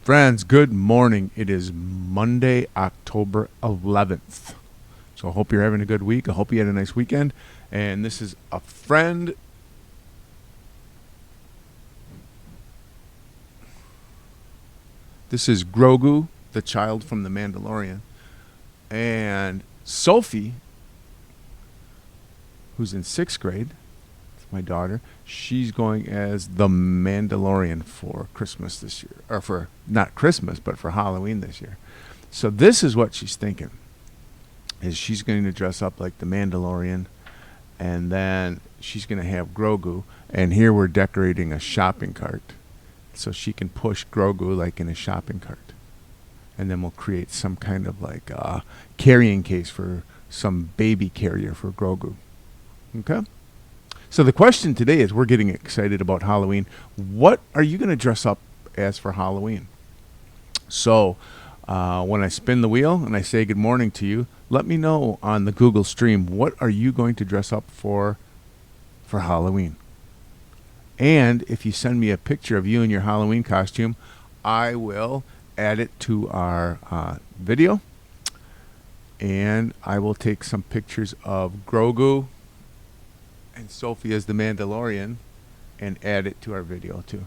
Friends, good morning. It is Monday, October 11th. So I hope you're having a good week. I hope you had a nice weekend. And this is a friend. This is Grogu, the child from The Mandalorian. And Sophie, who's in 6th grade, my daughter, she's going as the Mandalorian for Christmas this year. Or for, not Christmas, but for Halloween this year. So this is what she's thinking. Is she's going to dress up like the Mandalorian. And then she's going to have Grogu. And here we're decorating a shopping cart. So she can push Grogu like in a shopping cart. And then we'll create some kind of like carrying case for some baby carrier for Grogu. Okay? So the question today is, we're getting excited about Halloween. What are you going to dress up as for Halloween? So when I spin the wheel and I say good morning to you, let me know on the Google stream, what are you going to dress up for Halloween? And if you send me a picture of you in your Halloween costume, I will add it to our video. And I will take some pictures of Grogu and Sophie as the Mandalorian and add it to our video too.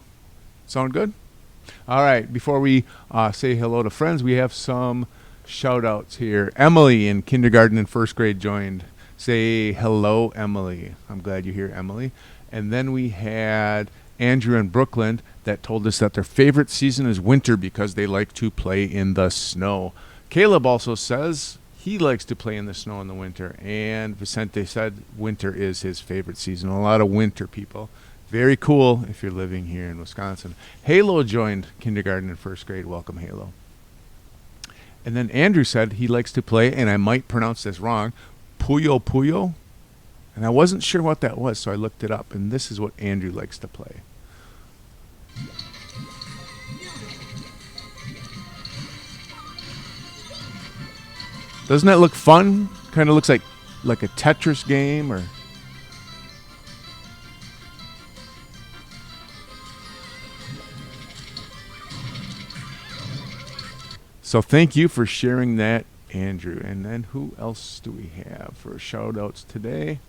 Sound good? All right, before we say hello to friends, we have some shout outs here. Emily in kindergarten and 1st grade joined. Say hello, Emily. I'm glad you're here, Emily. And then we had Andrew in Brooklyn that told us that their favorite season is winter because they like to play in the snow. Caleb also says he likes to play in the snow in the winter. And Vicente said winter is his favorite season. A lot of winter people. Very cool if you're living here in Wisconsin. Halo joined kindergarten and 1st grade. Welcome, Halo. And then Andrew said he likes to play, and I might pronounce this wrong, Puyo Puyo. And I wasn't sure what that was, so I looked it up. And this is what Andrew likes to play. Doesn't that look fun? Kind of looks like a Tetris game or... So thank you for sharing that, Andrew. And then who else do we have for shout-outs today?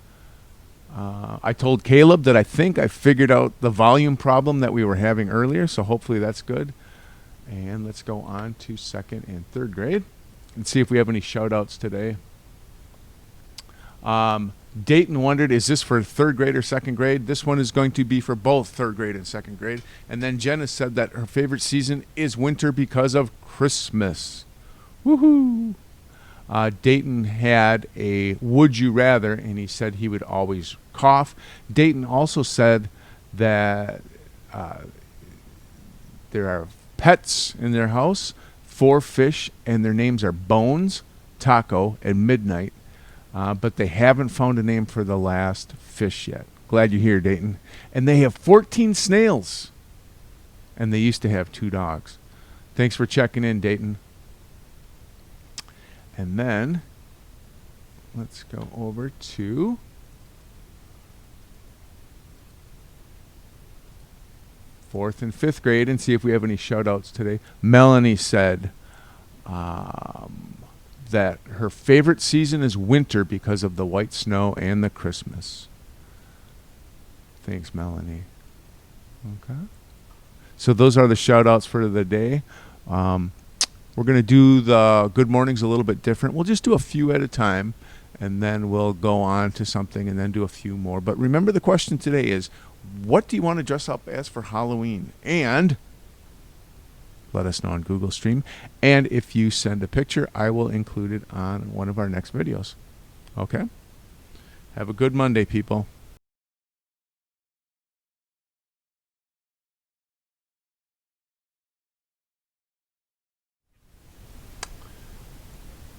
I told Caleb that I think I figured out the volume problem that we were having earlier, so hopefully that's good. And let's go on to 2nd and 3rd grade and see if we have any shout-outs today. Dayton wondered, is this for 3rd grade or 2nd grade? This one is going to be for both 3rd grade and 2nd grade. And then Jenna said that her favorite season is winter because of Christmas. Woohoo! Dayton had a would you rather, and he said he would always cough. Dayton also said that there are pets in their house, 4 fish, and their names are Bones, Taco, and Midnight. But they haven't found a name for the last fish yet. Glad you're here, Dayton. And they have 14 snails. And they used to have 2 dogs. Thanks for checking in, Dayton. And then, let's go over to fourth and 5th grade and see if we have any shout-outs today. Melanie said that her favorite season is winter because of the white snow and the Christmas. Thanks, Melanie. Okay. So those are the shout-outs for the day. We're going to do the good mornings a little bit different. We'll just do a few at a time, and then we'll go on to something and then do a few more. But remember, the question today is, what do you want to dress up as for Halloween? And let us know on Google Stream. And if you send a picture, I will include it on one of our next videos. Okay? Have a good Monday, people.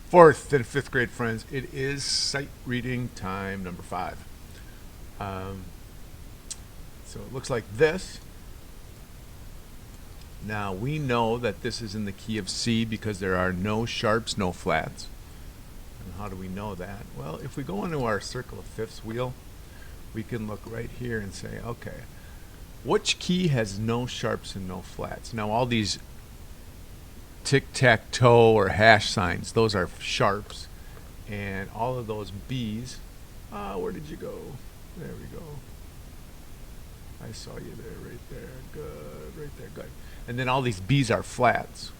Fourth and 5th grade friends, it is sight reading time number 5. So it looks like this. Now we know that this is in the key of C because there are no sharps, no flats. And how do we know that? Well, if we go into our circle of fifths wheel, we can look right here and say, okay, which key has no sharps and no flats? Now all these tic-tac-toe or hash signs. Those are sharps. And all of those B's, where did you go? There we go. I saw you there, right there. Good, right there, good. And then all these B's are flats.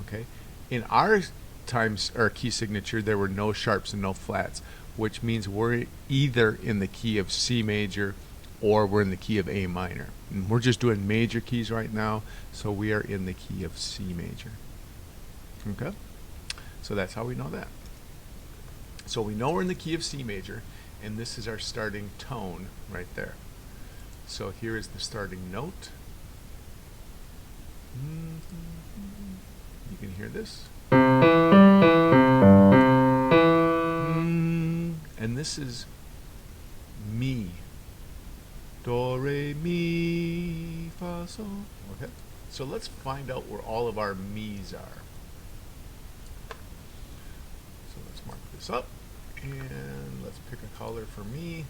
Okay. In our times or key signature, there were no sharps and no flats, which means we're either in the key of C major or we're in the key of A minor. And we're just doing major keys right now, so we are in the key of C major. Okay? So that's how we know that. So we know we're in the key of C major, and this is our starting tone right there. So here is the starting note. You can hear this. And this is mi. Do, re, mi, fa, sol. Okay. So let's find out where all of our mi's are. So let's mark this up. And let's pick a color for mi.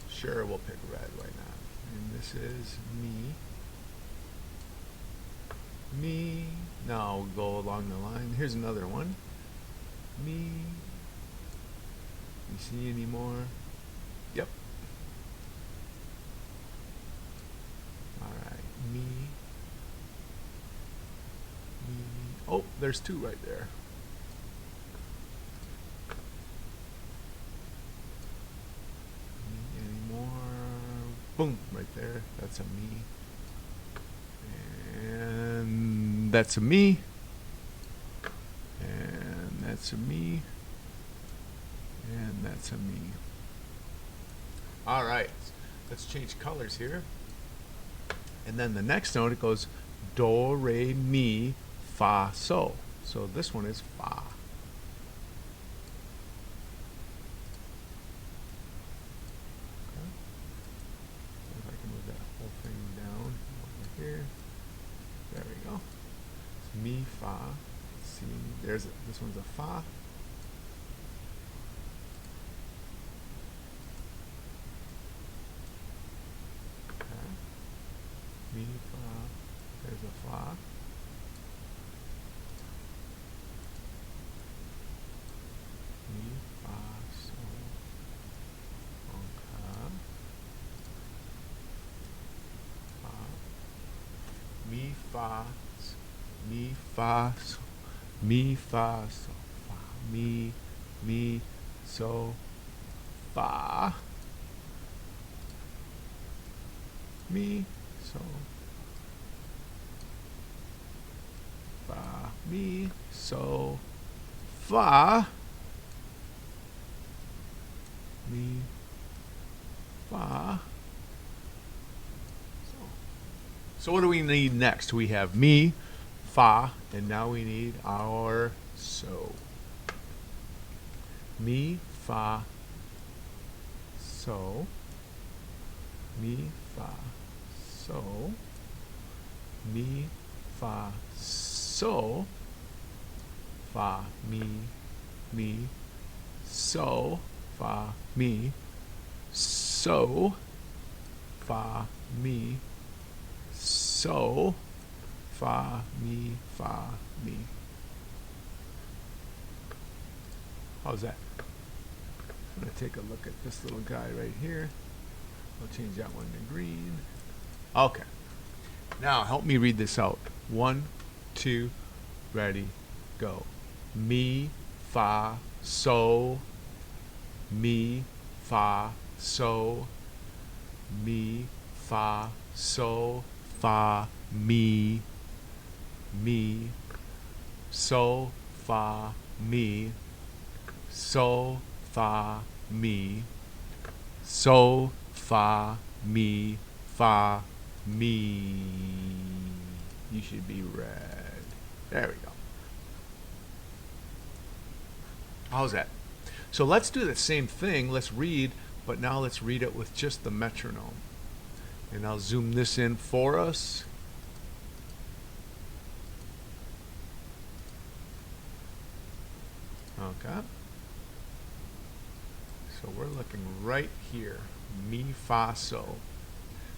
Sure, we'll pick red. Why not? And this is mi. Mi. Now we'll go along the line. Here's another one. Mi. You see any more? Yep. Alright. Mi. Mi. Oh, there's two right there. Any more? Boom, right there. That's a mi. And that's a mi. And that's a mi. And that's a mi. All right, let's change colors here. And then the next note, it goes do, re, mi, fa, sol. So this one is fa. Okay. So if I can move that whole thing down over here. There we go. It's mi, fa. See, there's this one's a fa. Mi, fa, there's a fa. Mi, fa, sol. Okay. Fa. Mi, fa, mi, fa, sol. Mi, fa, sol, fa. Mi, so, fa. Mi, so, fa, mi, so, fa, mi, fa, so. So what do we need next? We have mi, fa, and now we need our so. Mi, fa, so, mi, fa, so, mi, fa, so, fa, mi, so, fa, mi, so, fa, mi, so, fa, mi, fa, mi. How's that? I'm going to take a look at this little guy right here. I'll change that one to green. Okay. Now help me read this out. 1, 2, ready, go. Mi, fa, so, mi, fa, so, mi, fa, so, fa, mi, so, fa, mi, so, fa, mi, so, fa, mi, fa, mi. You should be red. There we go. How's that? So let's do the same thing. Let's read, but now let's read it with just the metronome. And I'll zoom this in for us. Okay. So we're looking right here. Mi, fa, so.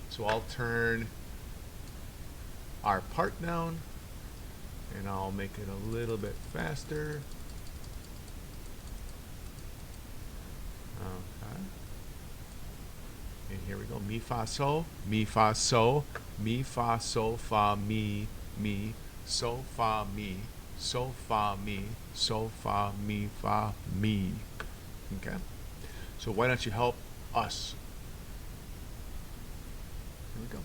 So I'll turn our part down, And I'll make it a little bit faster. Okay. And here we go. Mi, fa, sol, mi, fa, sol, mi, fa, sol, fa, mi, sol, fa, mi, sol, fa, mi, sol, fa, mi, fa, mi. Okay. So why don't you help us? Here we go.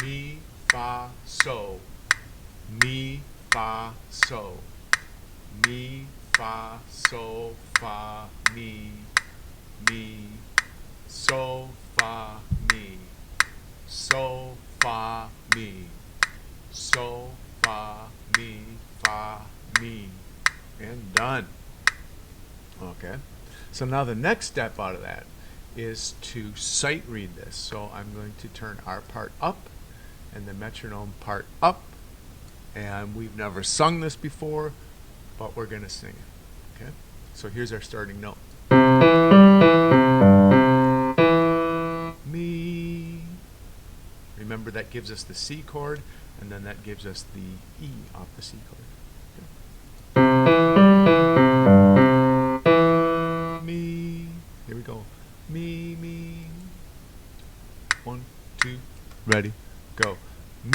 Mi, fa, sol, mi, fa, sol, mi, fa, sol, fa, mi, sol, fa, mi, sol, fa, mi, sol, fa, mi, fa, mi, and done. Okay. So now the next step out of that is to sight read this. So I'm going to turn our part up and the metronome part up. And we've never sung this before, but we're going to sing it. Okay? So here's our starting note. Mi. Remember, that gives us the C chord, and then that gives us the E off the C chord. Okay. Mi. Here we go. Mi, mi. 1, 2, ready, go. Mi,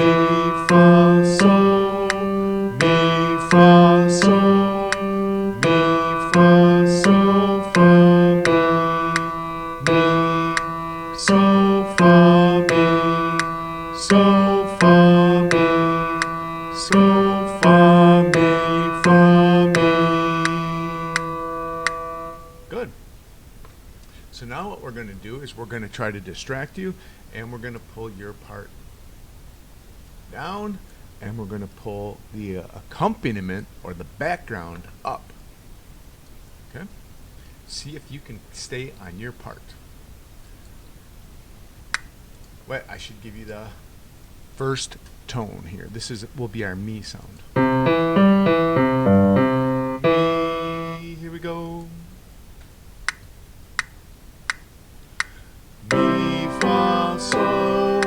fa, sol, mi, fa, sol, mi, fa, sol, fa, mi, sol, fa, mi, sol, fa, mi, sol, fa, mi, fa, mi. Good. So now what we're going to do is we're going to try to distract you, and we're going to pull your part down, and we're going to pull the accompaniment or the background up. Okay? See if you can stay on your part. Wait, I should give you the first tone here. This will be our mi sound. Mi, here we go. Mi, fa, sol,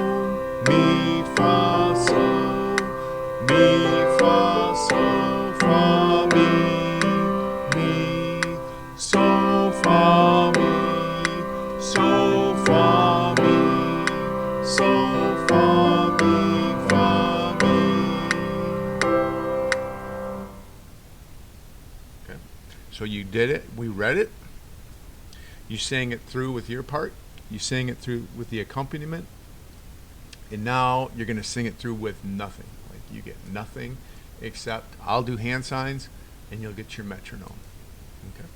mi, fa, sol, mi, fa, sol, fa, mi, sol, fa, mi, sol, fa, mi, sol, fa, mi, fa, mi. Okay. So you did it. We read it. You sang it through with your part. You sang it through with the accompaniment. And now you're going to sing it through with nothing. Like, you get nothing except I'll do hand signs and you'll get your metronome. Okay?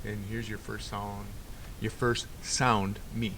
And here's your first sound. Your first sound, mi.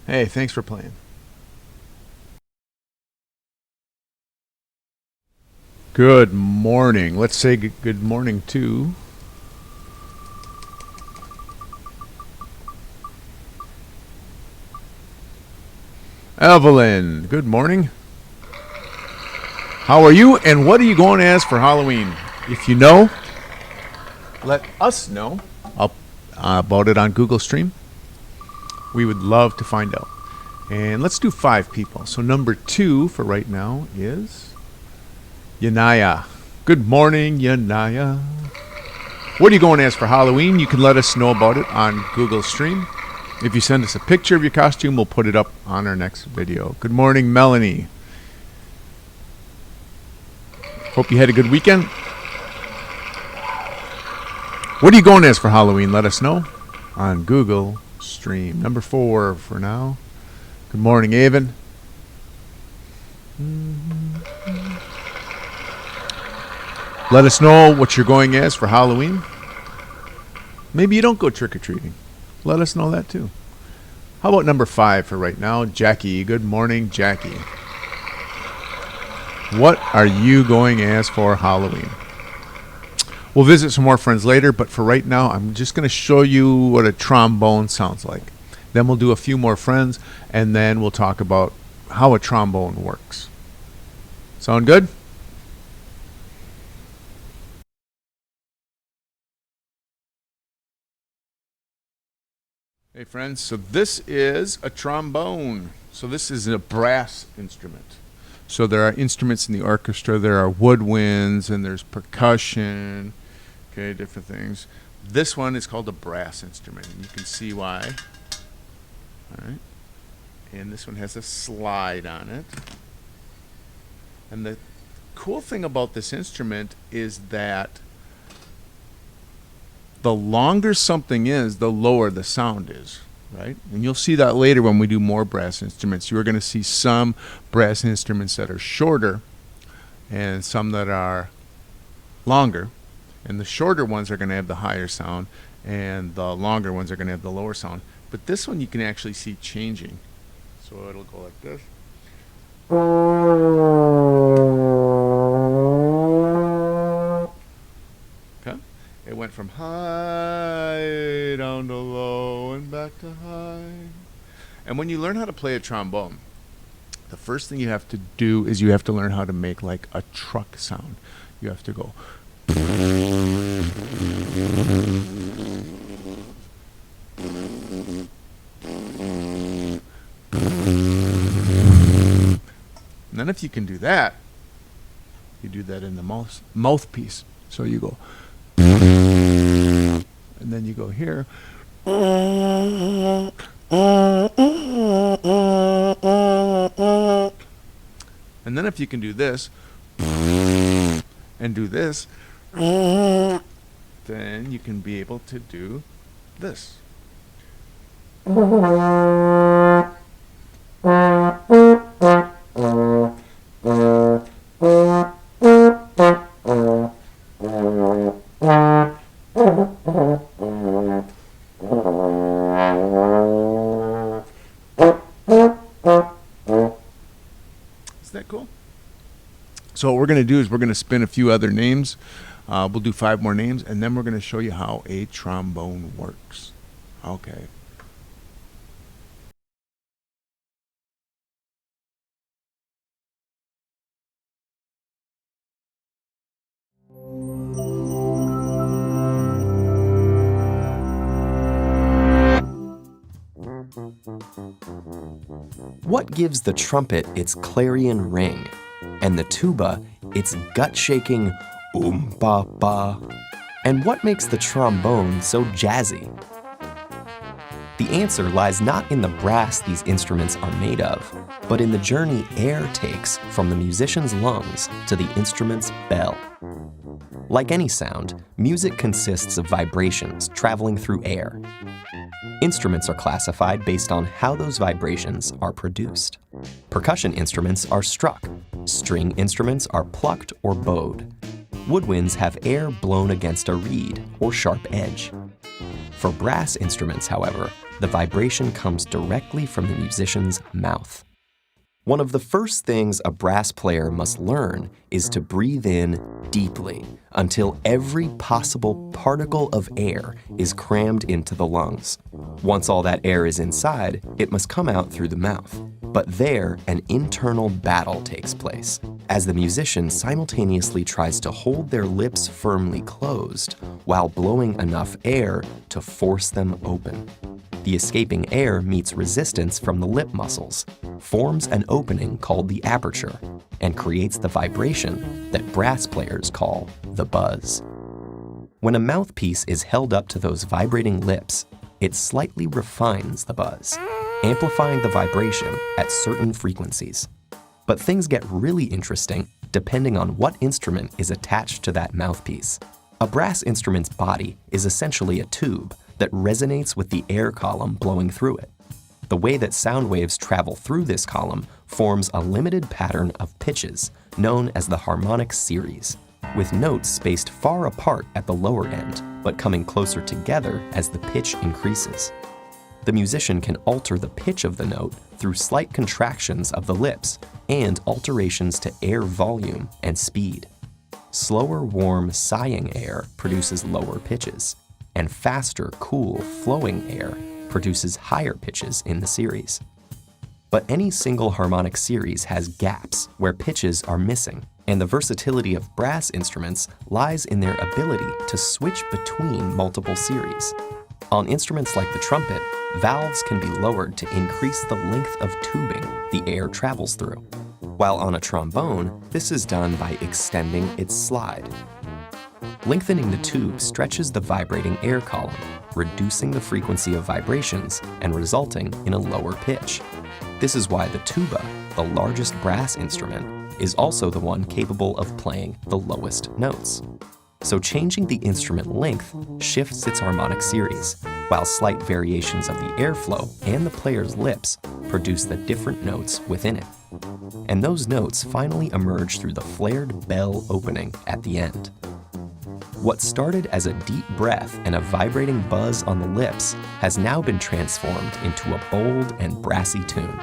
Hey, thanks for playing. Good morning. Let's say good morning to Evelyn. Good morning. How are you, and what are you going as for Halloween? If you know, let us know about it on Google Stream. We would love to find out. And let's do 5 people. So number 2 for right now is Yanaya. Good morning, Yanaya. What are you going as for Halloween? You can let us know about it on Google Stream. If you send us a picture of your costume, we'll put it up on our next video. Good morning, Melanie. Hope you had a good weekend. What are you going as for Halloween? Let us know on Google Stream. Number 4 for now. Good morning, Avon. Let us know what you're going as for Halloween. Maybe you don't go trick-or-treating. Let us know that too. How about number 5 for right now? Jackie. Good morning, Jackie. What are you going as for Halloween? We'll visit some more friends later, but for right now, I'm just going to show you what a trombone sounds like. Then we'll do a few more friends, and then we'll talk about how a trombone works. Sound good? Hey friends, so this is a trombone. So this is a brass instrument. So there are instruments in the orchestra, there are woodwinds, and there's percussion, okay, different things. This one is called a brass instrument, and you can see why. All right. And this one has a slide on it. And the cool thing about this instrument is that the longer something is, the lower the sound is, right? And you'll see that later when we do more brass instruments. You're going to see some brass instruments that are shorter and some that are longer. And the shorter ones are going to have the higher sound, and the longer ones are going to have the lower sound. But this one you can actually see changing. So it'll go like this. Okay. It went from high down to low and back to high. And when you learn how to play a trombone, the first thing you have to do is you have to learn how to make like a truck sound. You have to go. And then if you can do that, you do that in the mouthpiece. So you go, and then you go here. And then if you can do this, and do this, then you can be able to do this. Isn't that cool? So what we're going to do is we're going to spin a few other names. We'll do 5 more names, and then we're going to show you how a trombone works. Okay. What gives the trumpet its clarion ring, and the tuba its gut-shaking ba? And what makes the trombone so jazzy? The answer lies not in the brass these instruments are made of, but in the journey air takes from the musician's lungs to the instrument's bell. Like any sound, music consists of vibrations traveling through air. Instruments are classified based on how those vibrations are produced. Percussion instruments are struck. String instruments are plucked or bowed. Woodwinds have air blown against a reed or sharp edge. For brass instruments, however, the vibration comes directly from the musician's mouth. One of the first things a brass player must learn is to breathe in deeply until every possible particle of air is crammed into the lungs. Once all that air is inside, it must come out through the mouth. But there, an internal battle takes place, as the musician simultaneously tries to hold their lips firmly closed while blowing enough air to force them open. The escaping air meets resistance from the lip muscles, forms an opening called the aperture, and creates the vibration that brass players call the buzz. When a mouthpiece is held up to those vibrating lips, it slightly refines the buzz, amplifying the vibration at certain frequencies. But things get really interesting depending on what instrument is attached to that mouthpiece. A brass instrument's body is essentially a tube that resonates with the air column blowing through it. The way that sound waves travel through this column forms a limited pattern of pitches known as the Harmonic Series, with notes spaced far apart at the lower end, but coming closer together as the pitch increases. The musician can alter the pitch of the note through slight contractions of the lips and alterations to air volume and speed. Slower, warm, sighing air produces lower pitches, and faster, cool, flowing air produces higher pitches in the series. But any single harmonic series has gaps where pitches are missing, and the versatility of brass instruments lies in their ability to switch between multiple series. On instruments like the trumpet, valves can be lowered to increase the length of tubing the air travels through, while on a trombone, this is done by extending its slide. Lengthening the tube stretches the vibrating air column, reducing the frequency of vibrations and resulting in a lower pitch. This is why the tuba, the largest brass instrument, is also the one capable of playing the lowest notes. So changing the instrument length shifts its harmonic series, while slight variations of the airflow and the player's lips produce the different notes within it. And those notes finally emerge through the flared bell opening at the end. What started as a deep breath and a vibrating buzz on the lips has now been transformed into a bold and brassy tune.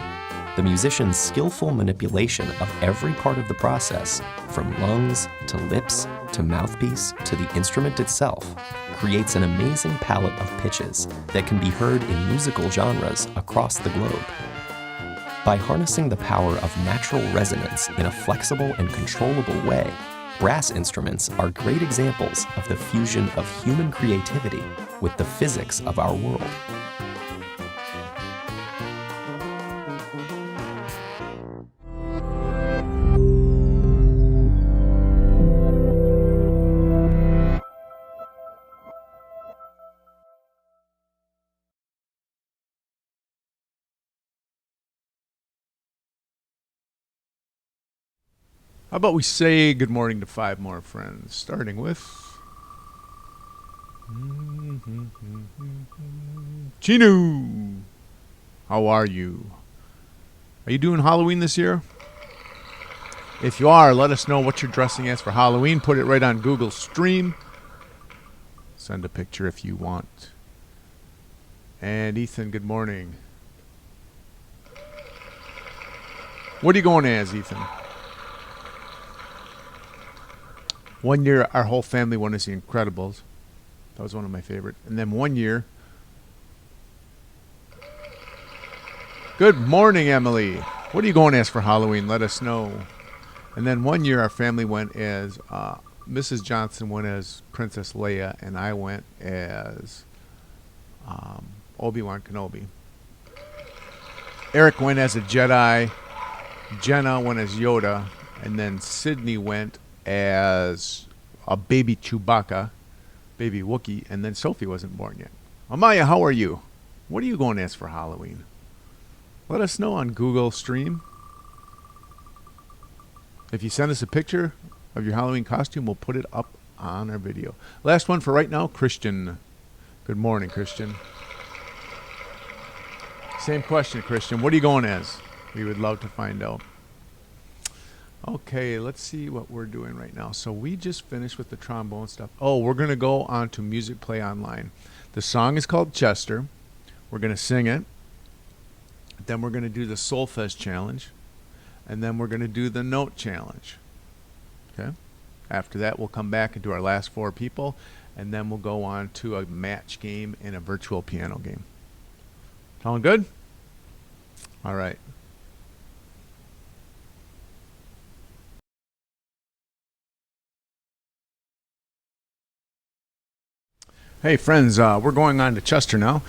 The musician's skillful manipulation of every part of the process, from lungs to lips to mouthpiece to the instrument itself, creates an amazing palette of pitches that can be heard in musical genres across the globe. By harnessing the power of natural resonance in a flexible and controllable way, brass instruments are great examples of the fusion of human creativity with the physics of our world. How about we say good morning to 5 more friends, starting with Chinu. How are you? Are you doing Halloween this year? If you are, let us know what you're dressing as for Halloween. Put it right on Google Stream. Send a picture if you want. And Ethan, good morning. What are you going as, Ethan? One year, our whole family went to see Incredibles. That was one of my favorite. And then one year... Good morning, Emily. What are you going as for Halloween? Let us know. And then one year, our family went as... Mrs. Johnson went as Princess Leia, and I went as Obi-Wan Kenobi. Eric went as a Jedi. Jenna went as Yoda. And then Sydney went as a baby Chewbacca, baby Wookiee, and then Sophie wasn't born yet. Amaya, how are you? What are you going as for Halloween? Let us know on Google Stream. If you send us a picture of your Halloween costume, we'll put it up on our video. Last one for right now, Christian. Good morning, Christian. Same question, Christian. What are you going as? We would love to find out. Okay, let's see what we're doing right now. So we just finished with the trombone stuff. Oh, we're going to go on to Music Play Online. The song is called Chester. We're going to sing it. Then we're going to do the Solfege challenge. And then we're going to do the note challenge. Okay? After that, we'll come back and do our last 4 people. And then we'll go on to a match game and a virtual piano game. Sound good? All right. Hey friends, we're going on to Chester now,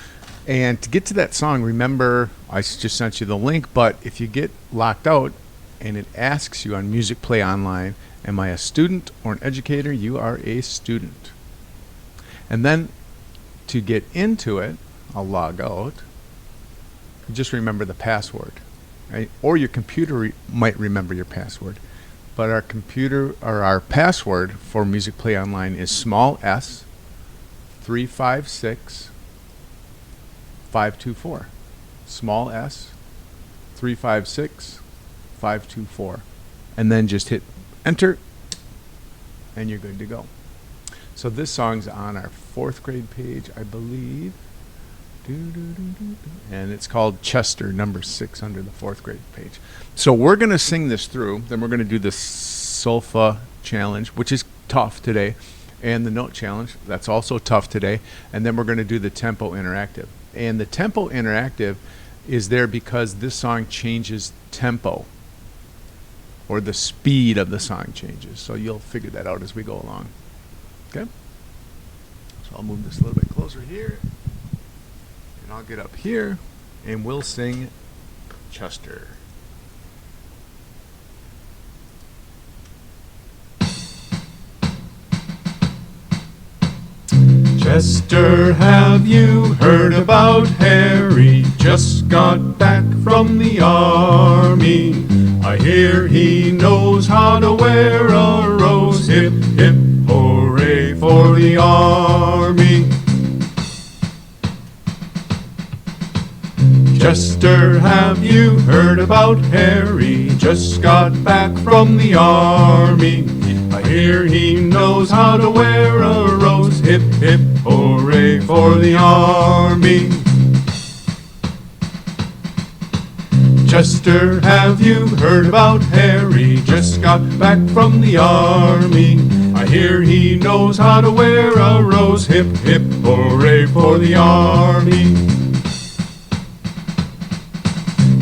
and to get to that song, remember I just sent you the link, but if you get locked out and it asks you on Music Play Online, am I a student or an educator? You are a student. And then to get into it, I'll log out. Just remember the password, right? Or your computer might remember your password, but our computer or our password for Music Play Online is small s 356 524. Small s 356 524. And then just hit enter and you're good to go. So this song's on our 4th grade page, I believe. And it's called Chester, number 6 under the 4th grade page. So we're going to sing this through. Then we're going to do the solfa challenge, which is tough today, and the note challenge, that's also tough today. And then we're going to do the tempo interactive. And the tempo interactive is there because this song changes tempo, or the speed of the song changes. So you'll figure that out as we go along. Okay? So I'll move this a little bit closer here. And I'll get up here and we'll sing Chester. Chester, have you heard about Harry? Just got back from the army. I hear he knows how to wear a rose. Hip, hip, hooray for the army. Chester, have you heard about Harry? Just got back from the army. I hear he knows how to wear a rose. Hip, hip, hooray for the army. Chester, have you heard about Harry? Just got back from the army. I hear he knows how to wear a rose. Hip, hip, hooray for the army.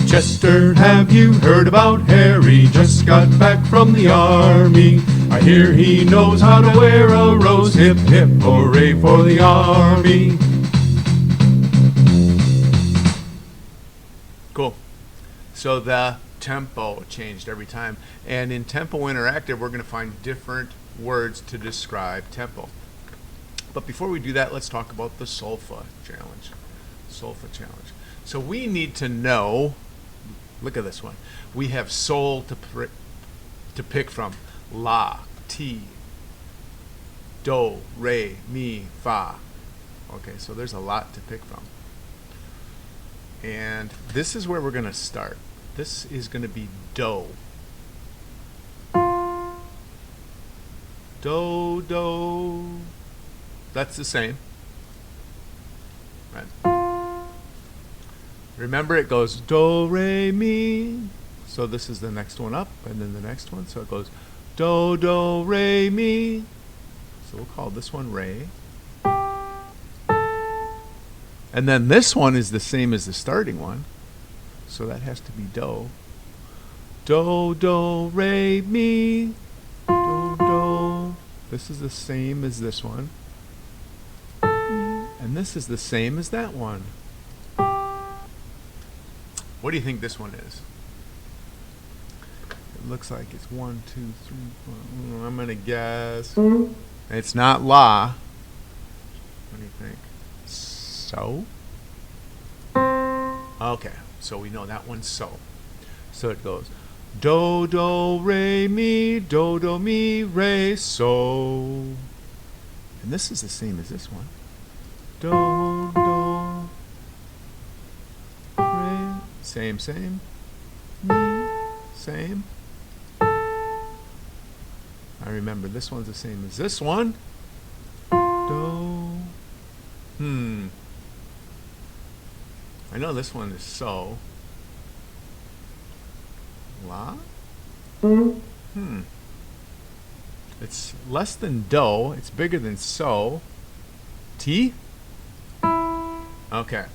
Chester, have you heard about Harry? Just got back from the army. I hear he knows how to wear a rose. Hip, hip, hooray for the army. Cool. So the tempo changed every time. And in Tempo Interactive, we're going to find different words to describe tempo. But before we do that, let's talk about the solfa challenge. Solfa challenge. So we need to know, look at this one. We have sol to pick from. La, ti, do, re, mi, fa. Okay, so there's a lot to pick from. And this is where we're going to start. This is going to be do. Do, do. That's the same. Right. Remember, it goes do, re, mi. So this is the next one up, and then the next one. So it goes do, do, re, mi. So we'll call this one re. And then this one is the same as the starting one. So that has to be do. Do, do, re, mi. Do, do. This is the same as this one. And this is the same as that one. What do you think this one is? It looks like it's 1, 2, 3, 4. I'm going to guess. It's not la. What do you think? So? Okay, so we know that one's so. So it goes do, do, re, mi, do, do, mi, re, so. And this is the same as this one. Do, do, re, same, same, mi, same. I remember this one's the same as this one. Do. I know this one is so. La? It's less than do. It's bigger than so. Ti? Okay.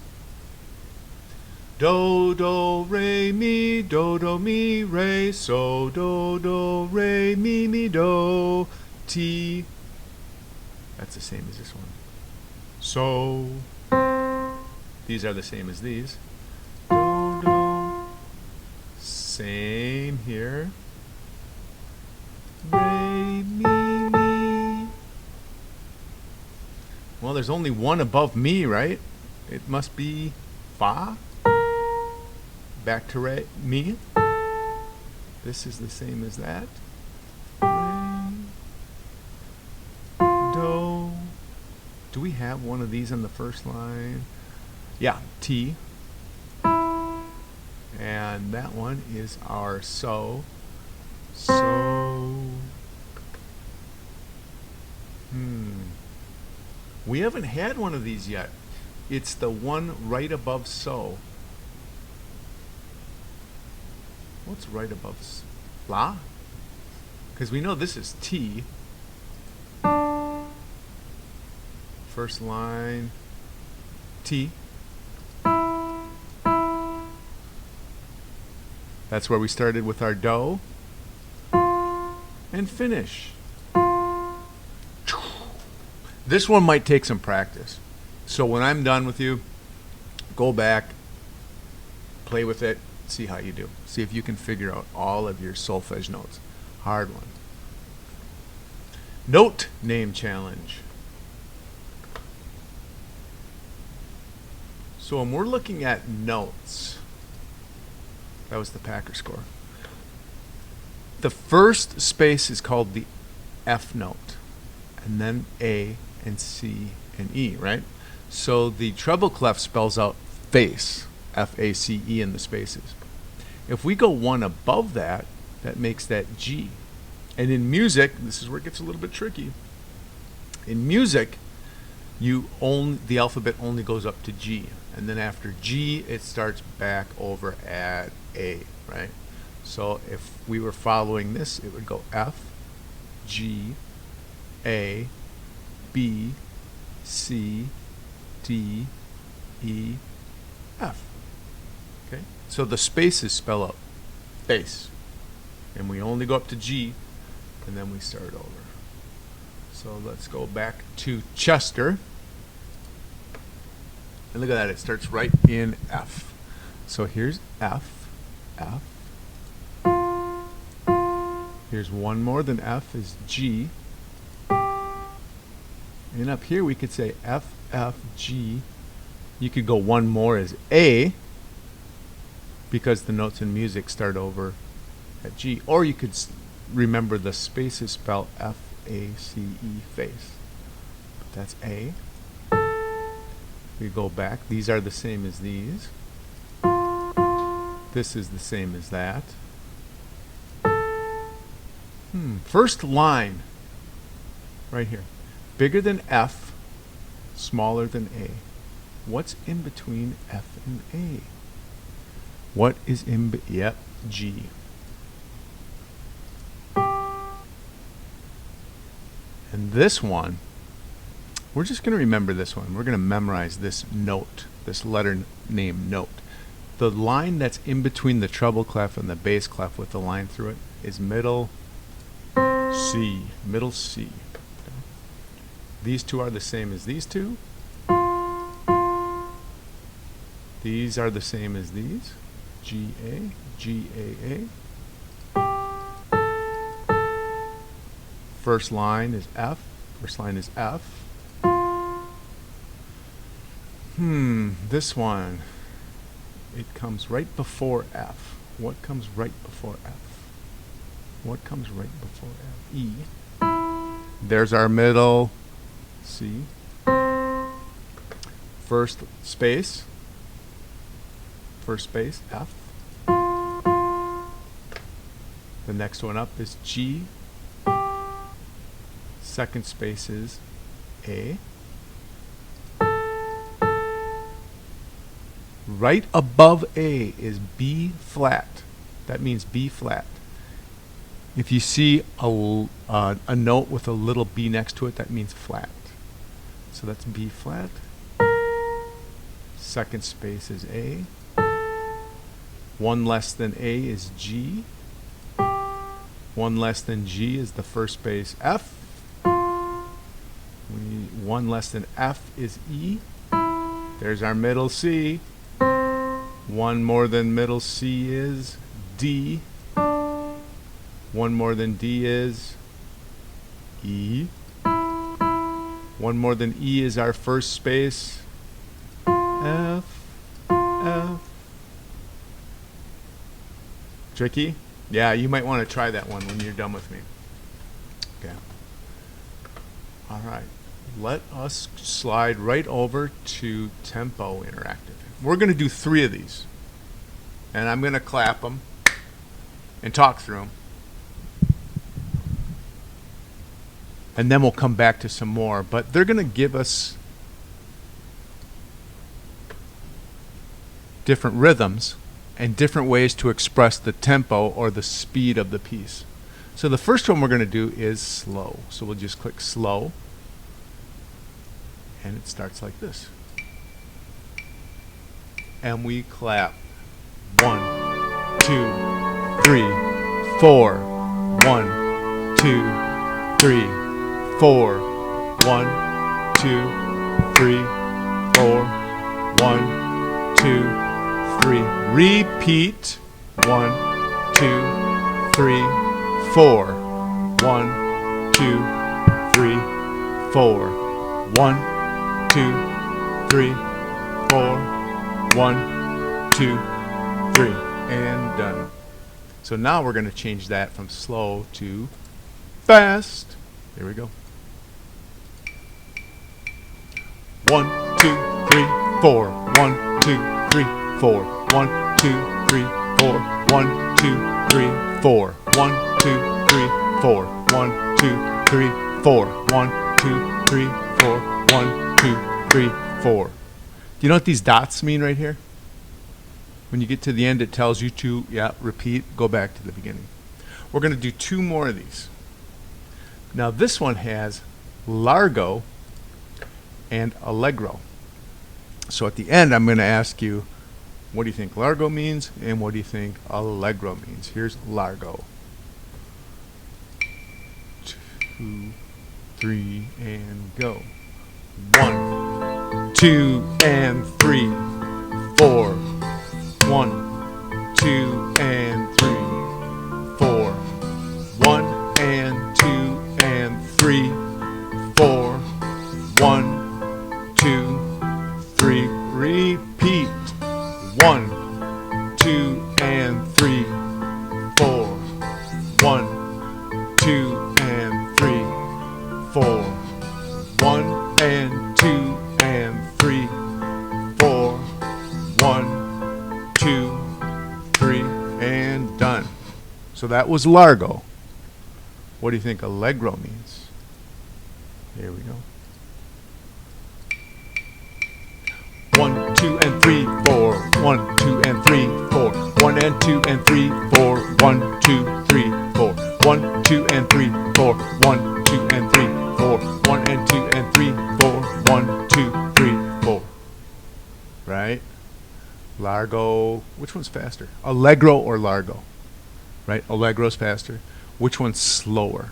Do, do, re, mi, do, do, mi, re, so, do, do, re, mi, mi, do, ti. That's the same as this one. So. These are the same as these. Do, do. Same here. Re, mi, mi. Well, there's only one above mi, right? It must be fa. Back to re, mi. This is the same as that. Re, do. Do we have one of these on the first line? Yeah, ti. And that one is our so. So. We haven't had one of these yet. It's the one right above so. What's right above la? Because we know this is T. First line, T. That's where we started with our do. And finish. This one might take some practice. So when I'm done with you, go back, play with it, see how you do. See if you can figure out all of your solfege notes. Hard one. Note name challenge. So when we're looking at notes, that was the Packer score. The first space is called the F note, and then A and C and E, right? So the treble clef spells out face, F-A-C-E in the spaces. If we go one above that, that makes that G. And in music, this is where it gets a little bit tricky. In music, the alphabet only goes up to G, and then after G, it starts back over at A, right? So if we were following this, it would go F, G, A, B, C, D, E, F. Okay? So the spaces spell out bass. And we only go up to G, and then we start over. So let's go back to Chester. And look at that, it starts right in F. So here's F, F. Here's one more than F is G. And up here we could say F, F, G. You could go one more as A, because the notes in music start over at G. Or you could remember the spaces spell F-A-C-E, face. That's A. We go back. These are the same as these. This is the same as that. First line, right here. Bigger than F, smaller than A. What's in between F and A? What is in yep, G. And this one, we're just going to remember this one. We're going to memorize this note, this letter name note. The line that's in between the treble clef and the bass clef with the line through it is middle C, middle C. Okay. These two are the same as these two. These are the same as these. G, A, G, A, A. First line is F. First line is F. This one, it comes right before F. What comes right before F? What comes right before F? E. There's our middle C. First space. First space, F. The next one up is G. Second space is A. Right above A is B flat. That means B flat. If you see a note with a little B next to it, that means flat. So that's B flat. Second space is A. One less than A is G. One less than G is the first space F. One less than F is E. There's our middle C. One more than middle C is D. One more than D is E. One more than E is our first space F. F. Tricky? Yeah, you might want to try that one when you're done with me. Okay. All right. Let us slide right over to Tempo Interactive. We're going to do 3 of these. And I'm going to clap them and talk through them. And then we'll come back to some more. But they're going to give us different rhythms, and different ways to express the tempo or the speed of the piece. So the first one we're going to do is slow. So we'll just click slow, and it starts like this. And we clap. 1, 2, 3, 4. 1, 2, 3, 4. 1, 2, 3, 4. 1, 2, 3. Repeat. 1, 2, 3, 4. 1, 2, 3, 4. 1, 2, 3, 4. 1, 2, 3. And done. So now we're going to change that from slow to fast. Here we go. 1, 2, 3, 4. 1, 2, 3, 4. 1, 2, 3, 4. 1, 2, 3, 4. 1, 2, 3, 4. 1, 2, 3, 4. 1, 2, 3, 4. 1, 2, 3, 4. Do you know what these dots mean right here? When you get to the end, it tells you to, repeat, go back to the beginning. We're going to do 2 more of these. Now this one has Largo and Allegro. So at the end, I'm going to ask you, what do you think Largo means and what do you think Allegro means? Here's Largo. 2, 3, and go. 1, 2, and 3, 4. 1, 2, and 3, 4. 1, and 2, and 3, 4. 1, 2, 3. Repeat. 1, 2, and 3, 4. 1, 2, and 3, 4. 1, and 2, and 3, 4. 1, 2, 3, and done. So that was Largo. What do you think Allegro means? Here we go. 1, 2, and 3, 4. 1, 2, and 3, 4. 1, and 2, and 3, 4. 1, 2, 3, 4. 1, 2, and 3, 4. 1, 2, and 3, 4. 1, and 2, and 3, 4. 1, 2, 3, 4. Right? Largo. Which one's faster? Allegro or Largo? Right? Allegro's faster. Which one's slower?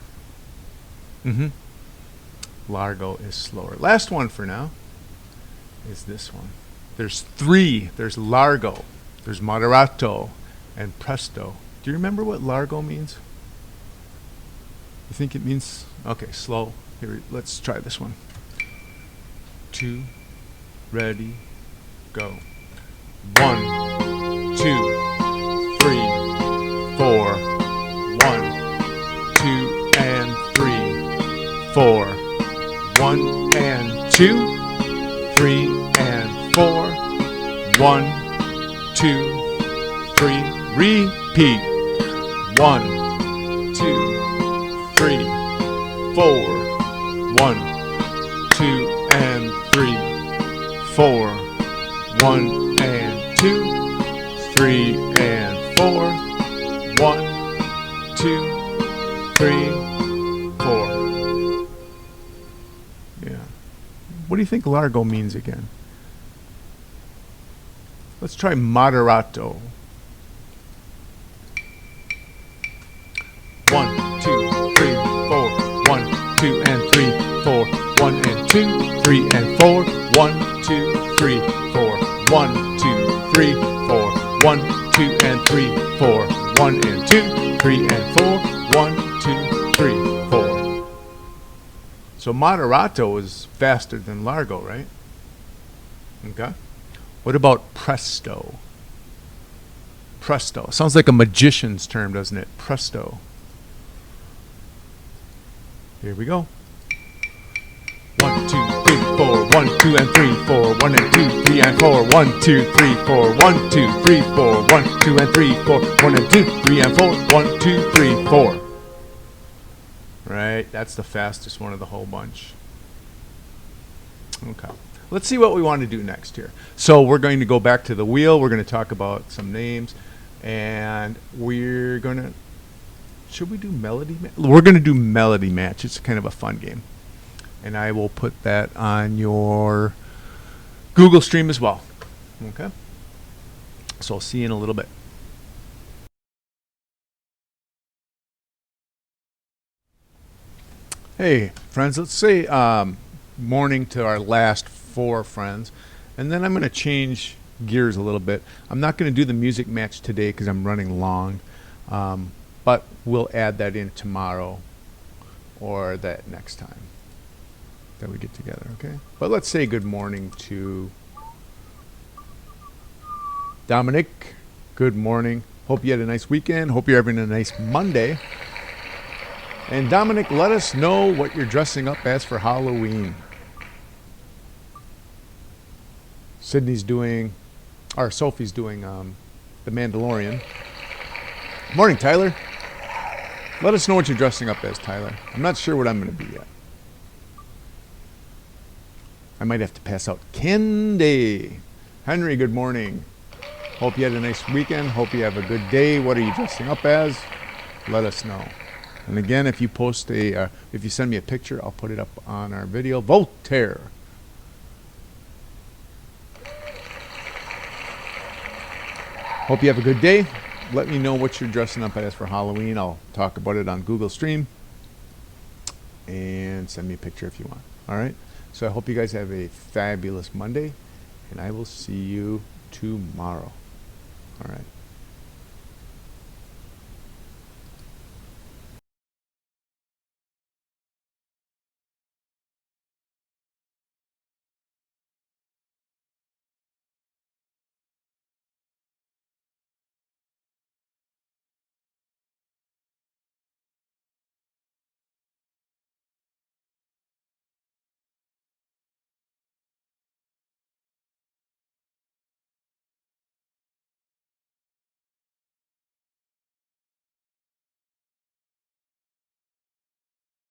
Largo is slower. Last one for now is this one. There's 3. There's Largo, there's Moderato, and Presto. Do you remember what Largo means? You think it means, okay, slow. Here, let's try this one. 2, ready, go. 1, 2, 3, 4. 1, 2, and 3, 4. 1, and 2, 3, and 4. 1, 2, 3. Repeat. 1, 2, 3, 4. 1, 2, and 3, 4. 1, and 2, 3, and 4. 1, 2, 3, 4. Yeah. What do you think Largo means again? Let's try Moderato. 1, 2, 3, 4. 1, 2, and 3, 4. 1, and 2, 3, and 4. 1, 2, 3, 4. 1, 2, 3, 4. 1, 2, and 3, 4. 1, and 2, 3, and 4. 1, 2, 3, 4. So Moderato is faster than Largo, right? Okay. What about Presto? Presto. Sounds like a magician's term, doesn't it? Presto. Here we go. 1, 2, 3, 4. 1, 2, and 3, 4. 1, and 2, 3, and 4. 1, 2, 3, 4. 1, 2, 3, 4. 1, 2, and 3, 4. 1, and 2, 3, and 4. 1, 2, 3, 4. Right, that's the fastest one of the whole bunch. Okay. Let's see what we want to do next here. So we're going to go back to the wheel. We're going to talk about some names. And we're going to... Should we do melody match? We're going to do melody match. It's kind of a fun game. And I will put that on your Google stream as well. Okay? So I'll see you in a little bit. Hey, friends, let's say morning to our last 4 friends. And then I'm going to change gears a little bit. I'm not going to do the music match today because I'm running long. But we'll add that in tomorrow or that next time that we get together, okay? But let's say good morning to Dominic. Good morning. Hope you had a nice weekend. Hope you're having a nice Monday. And Dominic, let us know what you're dressing up as for Halloween. Sophie's doing The Mandalorian. Morning, Tyler. Let us know what you're dressing up as, Tyler. I'm not sure what I'm going to be yet. I might have to pass out candy. Henry, good morning. Hope you had a nice weekend. Hope you have a good day. What are you dressing up as? Let us know. And again, if you if you send me a picture, I'll put it up on our video. Voltaire. Hope you have a good day. Let me know what you're dressing up as for Halloween. I'll talk about it on Google Stream. And send me a picture if you want. All right? So I hope you guys have a fabulous Monday. And I will see you tomorrow. All right.